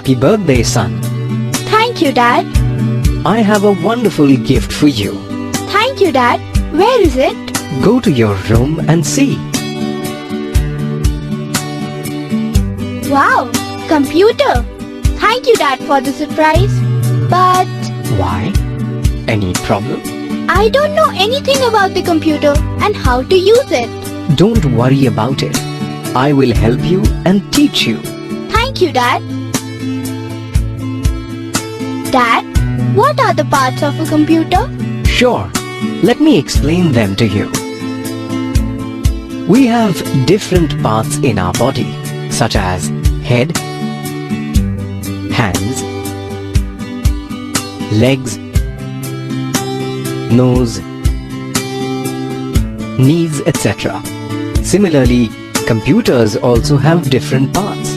Happy birthday, son. Thank you, Dad. I have a wonderful gift for you. Thank you, Dad. Where is it? Go to your room and see. Wow, computer. Thank you, Dad, for the surprise. But Why? Any problem? I don't know anything about the computer and how to use it. Don't worry about it. I will help you and teach you. Thank you, Dad. Dad, what are the parts of a computer? Sure. Let me explain them to you. We have different parts in our body, such as head, hands, legs, nose, knees, etc. Similarly, computers also have different parts.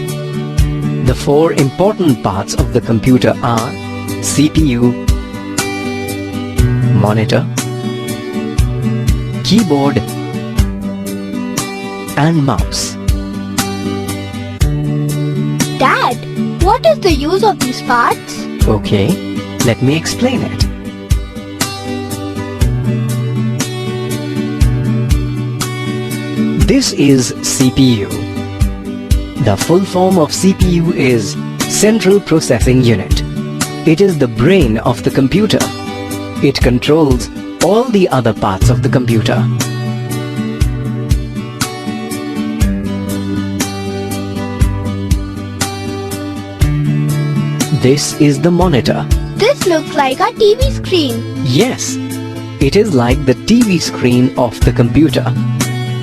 The four important parts of the computer are CPU, monitor, keyboard, and mouse. Dad, what is the use of these parts? Okay, let me explain it. This is CPU. The full form of CPU is Central Processing Unit. It is the brain of the computer. It controls all the other parts of the computer. This is the monitor. This looks like a TV screen. Yes, it is like the TV screen of the computer.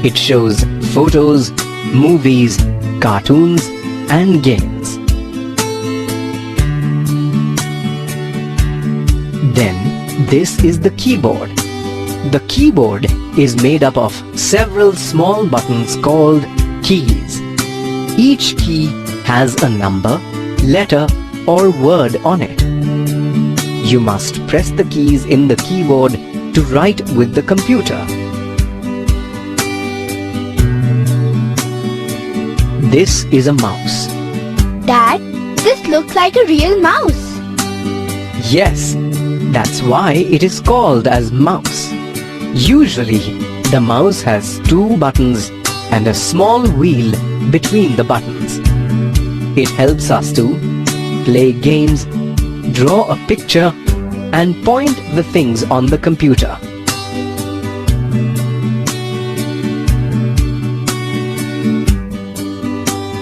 It shows photos, movies, cartoons, and games. Then, this is the keyboard. The keyboard is made up of several small buttons called keys. Each key has a number, letter, or word on it. You must press the keys in the keyboard to write with the computer. This is a mouse. Dad, this looks like a real mouse. Yes, that's why it is called as mouse. Usually, the mouse has two buttons and a small wheel between the buttons. It helps us to play games, draw a picture, and point the things on the computer.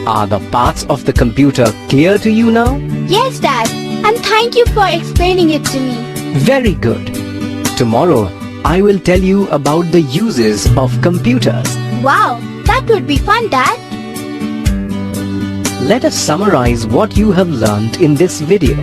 Are the parts of the computer clear to you now? Yes, Dad, and thank you for explaining it to me. Very good. Tomorrow, I will tell you about the uses of computers. Wow, that would be fun, Dad. Let us summarize what you have learnt in this video.